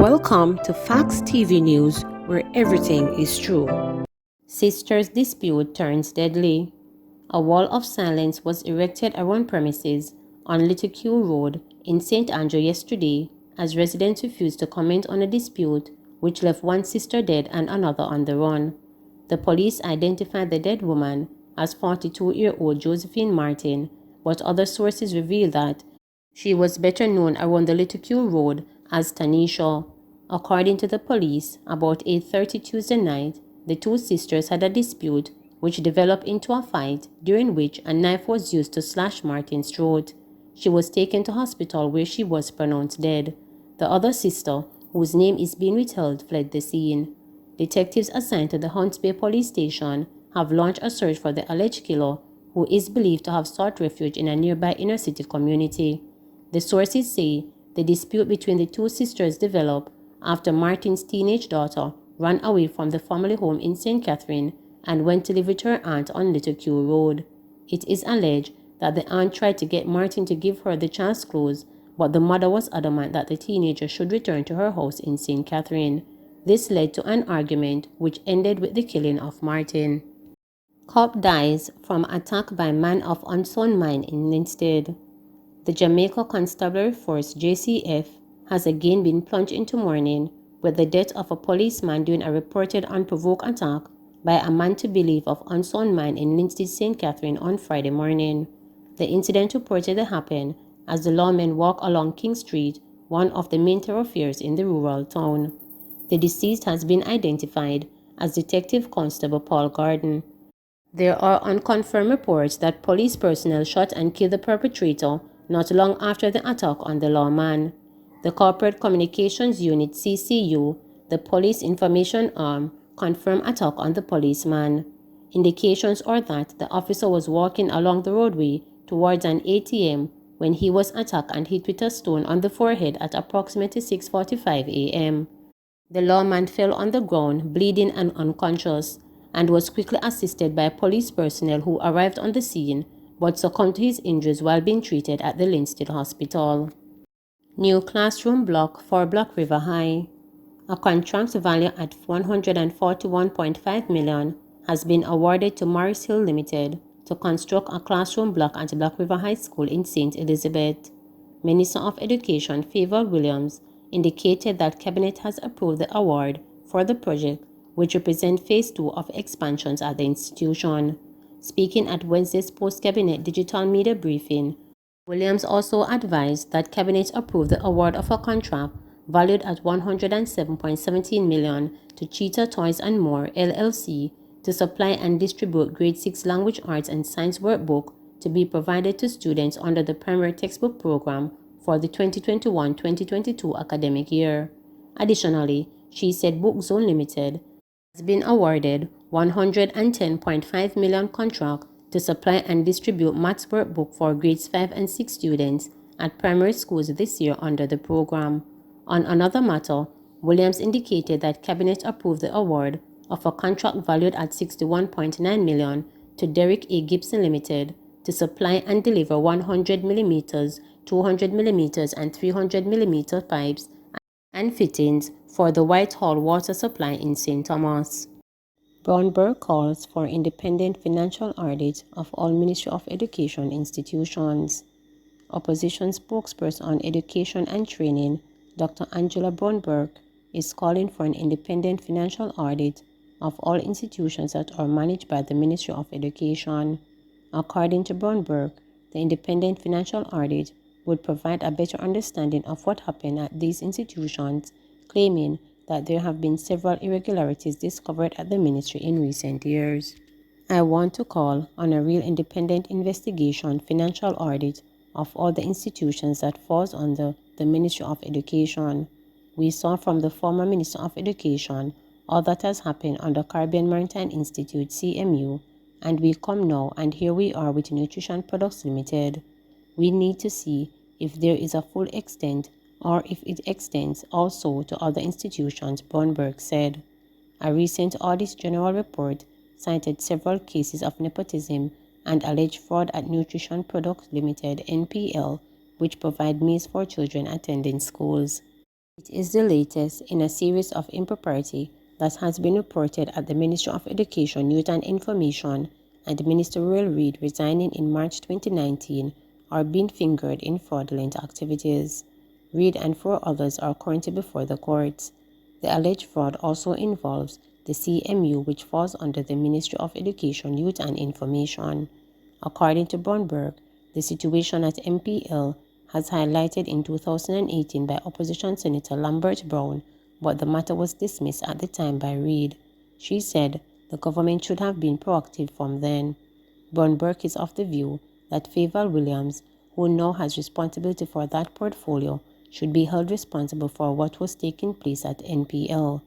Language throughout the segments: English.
Welcome to Facts TV News, where everything is true. Sisters' dispute turns deadly. A wall of silence was erected around premises on Little Q Road in St. Andrew yesterday as residents refused to comment on a dispute which left one sister dead and another on the run. The police identified the dead woman as 42-year-old Josephine Martin, but other sources reveal that she was better known around the Little Q Road as Tanisha. According to the police, about 8:30 Tuesday night, the two sisters had a dispute which developed into a fight, during which a knife was used to slash Martin's throat. She was taken to hospital where she was pronounced dead. The other sister, whose name is being withheld, fled the scene. Detectives assigned to the Hunts Bay police station have launched a search for the alleged killer, who is believed to have sought refuge in a nearby inner-city community. The sources say the dispute between the two sisters developed after Martin's teenage daughter ran away from the family home in St. Catherine and went to live with her aunt on Little Q Road. It is alleged that the aunt tried to get Martin to give her the child's clothes, but the mother was adamant that the teenager should return to her house in St. Catherine. This led to an argument which ended with the killing of Martin. Cop dies from attack by man of unknown mind in Linstead. The Jamaica Constabulary Force (JCF) has again been plunged into mourning with the death of a policeman during a reported unprovoked attack by a man to believe of unsound mind in Linstead, St. Catherine on Friday morning. The incident reportedly happened as the lawmen walked along King Street, one of the main thoroughfares in the rural town. The deceased has been identified as Detective Constable Paul Gordon. There are unconfirmed reports that police personnel shot and killed the perpetrator not long after the attack on the lawman. The Corporate Communications Unit (CCU), the police information arm, confirmed attack on the policeman. Indications are that the officer was walking along the roadway towards an ATM when he was attacked and hit with a stone on the forehead at approximately 6:45 a.m. The lawman fell on the ground, bleeding and unconscious, and was quickly assisted by police personnel who arrived on the scene but succumbed to his injuries while being treated at the Linstead Hospital. New classroom block for Black River High. A contract valued at $141.5 million has been awarded to Morris Hill Limited to construct a classroom block at Black River High School in St. Elizabeth. Minister of Education Favour Williams indicated that Cabinet has approved the award for the project, which represents Phase 2 of expansions at the institution. Speaking at Wednesday's post-Cabinet digital media briefing, Williams also advised that Cabinet approved the award of a contract valued at $107.17 million to Cheetah Toys and More, LLC, to supply and distribute Grade 6 Language Arts and Science workbook to be provided to students under the primary textbook program for the 2021-2022 academic year. Additionally, she said Book Zone Limited has been awarded $110.5 million contract to supply and distribute maths workbook for grades 5 and 6 students at primary schools this year under the program. On another matter, Williams indicated that Cabinet approved the award of a contract valued at $61.9 million to Derrick A. Gibson Limited to supply and deliver 100mm, 200mm, and 300mm pipes and fittings for the Whitehall water supply in St. Thomas. Brownberg calls for independent financial audit of all Ministry of Education institutions. Opposition spokesperson on education and training, Dr. Angela Brownberg, is calling for an independent financial audit of all institutions that are managed by the Ministry of Education. According to Brownberg, the independent financial audit would provide a better understanding of what happened at these institutions, claiming that there have been several irregularities discovered at the ministry in recent years. I want to call on a real independent investigation financial audit of all the institutions that falls under the Ministry of Education. We saw from the former Minister of Education all that has happened under Caribbean Maritime Institute (CMU), and we come now and here we are with Nutrition Products Limited. We need to see if there is a full extent or if it extends also to other institutions, Brownberg said. A recent Audit General report cited several cases of nepotism and alleged fraud at Nutrition Products Limited (NPL), which provide meals for children attending schools. It is the latest in a series of impropriety that has been reported at the Ministry of Education, Youth and Information, and Minister Royal Reid, resigning in March 2019, are being fingered in fraudulent activities. Reid and 4 others are currently before the courts. The alleged fraud also involves the CMU, which falls under the Ministry of Education, Youth and Information. According to Bromberg, the situation at MPL has highlighted in 2018 by opposition Senator Lambert Brown, but the matter was dismissed at the time by Reid. She said the government should have been proactive from then. Bromberg is of the view that Favour Williams, who now has responsibility for that portfolio, should be held responsible for what was taking place at NPL.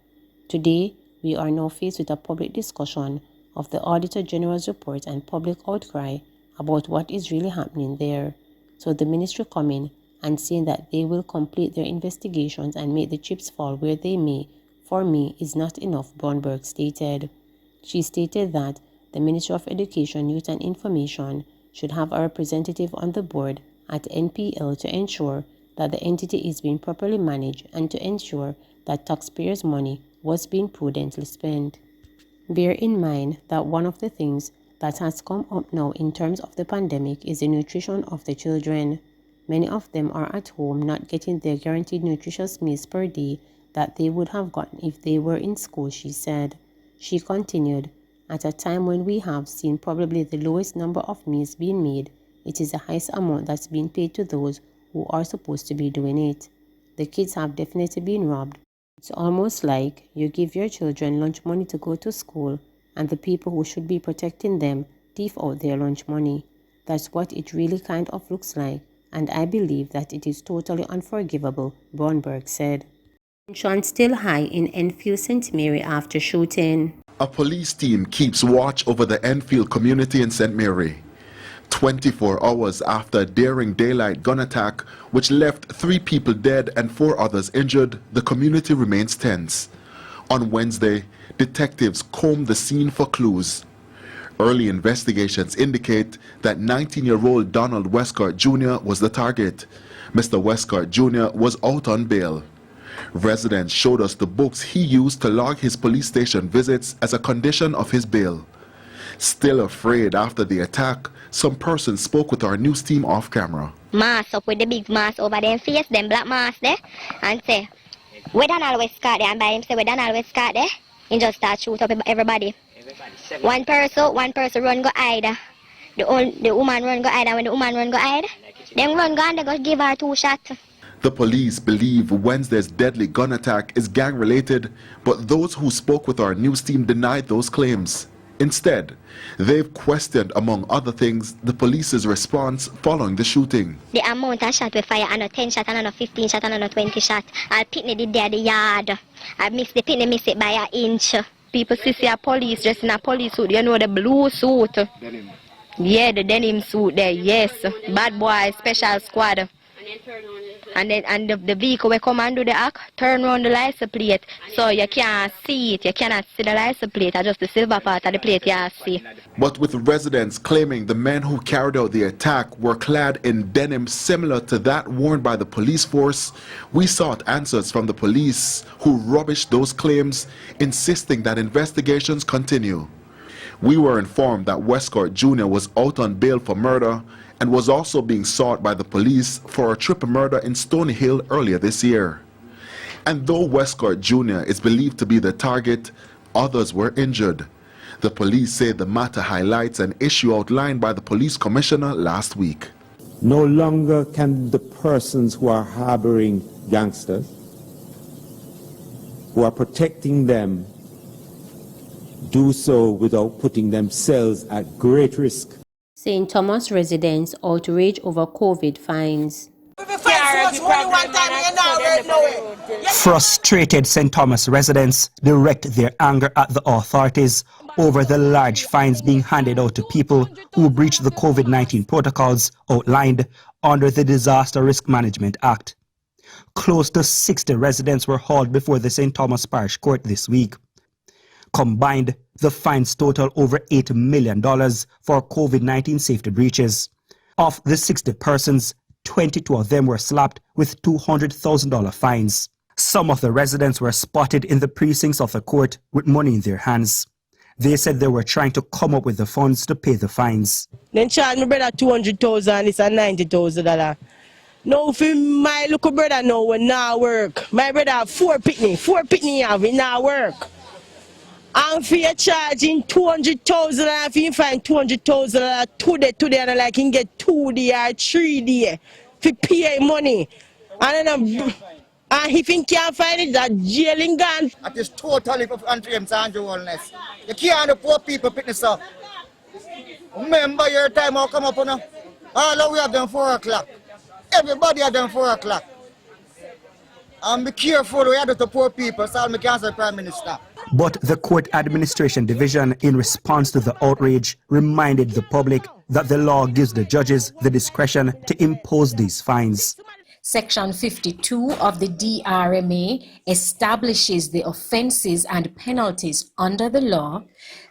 Today, we are now faced with a public discussion of the Auditor General's report and public outcry about what is really happening there. So the ministry coming and saying that they will complete their investigations and make the chips fall where they may, for me, is not enough, Bromberg stated. She stated that the Ministry of Education, Youth and Information should have a representative on the board at NPL to ensure that the entity is being properly managed and to ensure that taxpayers' money was being prudently spent. Bear in mind that one of the things that has come up now in terms of the pandemic is the nutrition of the children. Many of them are at home not getting their guaranteed nutritious meals per day that they would have gotten if they were in school, she said. She continued, at a time when we have seen probably the lowest number of meals being made, it is the highest amount that's being paid to those who are supposed to be doing it. The kids have definitely been robbed. It's almost like you give your children lunch money to go to school, and the people who should be protecting them thief out their lunch money. That's what it really kind of looks like, and I believe that it is totally unforgivable, Bromberg said. Tension still high in Enfield St. Mary after shooting. A police team keeps watch over the Enfield community in St. Mary. 24 hours after a daring daylight gun attack, which left 3 people dead and 4 others injured, the community remains tense. On Wednesday, detectives combed the scene for clues. Early investigations indicate that 19-year-old Donald Westcott Jr. was the target. Mr. Westcott Jr. was out on bail. Residents showed us the books he used to log his police station visits as a condition of his bail. Still afraid after the attack, some person spoke with our news team off camera. Mask up with the big mask over their face, them black mask there, and say, we don't always Westcott there, and by him say, we don't always Westcott there, he just start shoot up everybody. One person run go hide. The woman run go hide, and when the woman run go hide, them run go and they go give her 2 shots. The police believe Wednesday's deadly gun attack is gang-related, but those who spoke with our news team denied those claims. Instead, they've questioned, among other things, the police's response following the shooting. The amount of shot we fire, and a 10 shot, and a 15 shot, and a 20 shot. I pitney did there the yard. I miss the pitney, miss it by an inch. People see a police dressed in a police suit, you know, the blue suit. Denim. Yeah, the denim suit there, yes. Bad boy, special squad. And then the vehicle will come and do the act, turn around the license plate, so you can't see it, you cannot see the license plate, or just the silver part of the plate you see. But with residents claiming the men who carried out the attack were clad in denim similar to that worn by the police force, we sought answers from the police, who rubbished those claims, insisting that investigations continue. We were informed that Westcott Jr. was out on bail for murder and was also being sought by the police for a triple murder in Stony Hill earlier this year. And though Westcott Jr. is believed to be the target, others were injured. The police say the matter highlights an issue outlined by the police commissioner last week. No longer can the persons who are harboring gangsters, who are protecting them, do so without putting themselves at great risk. St. Thomas residents outrage over COVID fines. Frustrated St. Thomas residents direct their anger at the authorities over the large fines being handed out to people who breach the COVID-19 protocols outlined under the Disaster Risk Management Act. Close to 60 residents were hauled before the St. Thomas Parish Court this week. Combined, the fines total over $8 million for COVID-19 safety breaches. Of the 60 persons, 22 of them were slapped with $200,000 fines. Some of the residents were spotted in the precincts of the court with money in their hands. They said they were trying to come up with the funds to pay the fines. Then charge my brother $200,000, it's a $90,000. Now for my little brother now when now work. My brother have four pitney have in now work. And for you charging $200,000 and if you find $200,000 today and like you get 2 days or 3 days for pay money. And then and if you can't find it, that jailing gone. It is totally unfair and wellness. You can't the poor people fitness up. Remember your time will come up on all we have done 4 o'clock. Everybody have done 4 o'clock. And be careful we have to poor people, so I can say Prime Minister. But the Court Administration Division, in response to the outrage, reminded the public that the law gives the judges the discretion to impose these fines. Section 52 of the DRMA establishes the offenses and penalties under the law,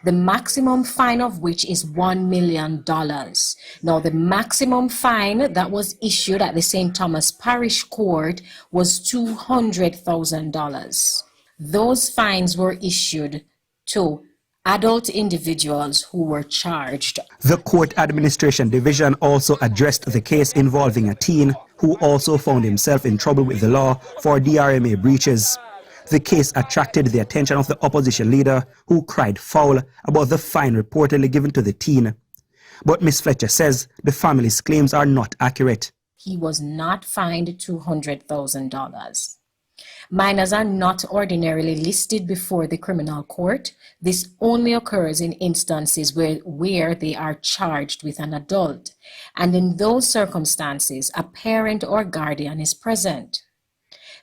the maximum fine of which is $1 million. Now, the maximum fine that was issued at the St. Thomas Parish Court was $200,000. Those fines were issued to adult individuals who were charged. The Court Administration Division also addressed the case involving a teen who also found himself in trouble with the law for DRMA breaches. The case attracted the attention of the opposition leader, who cried foul about the fine reportedly given to the teen. But Ms. Fletcher says the family's claims are not accurate. He was not fined $200,000. Minors are not ordinarily listed before the criminal court. This only occurs in instances where they are charged with an adult, and in those circumstances, a parent or guardian is present.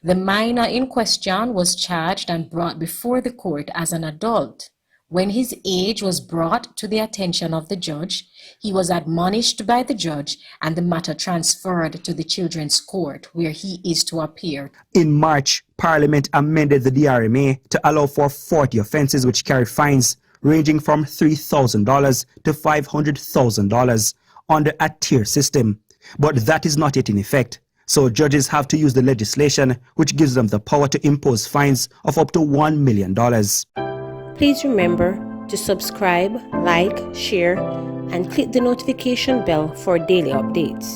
The minor in question was charged and brought before the court as an adult. When his age was brought to the attention of the judge, he was admonished by the judge and the matter transferred to the Children's Court, where he is to appear. In March, Parliament amended the DRMA to allow for 40 offences which carry fines ranging from $3,000 to $500,000 under a tier system. But that is not yet in effect, so judges have to use the legislation which gives them the power to impose fines of up to $1 million. Please remember to subscribe, like, share, and click the notification bell for daily updates.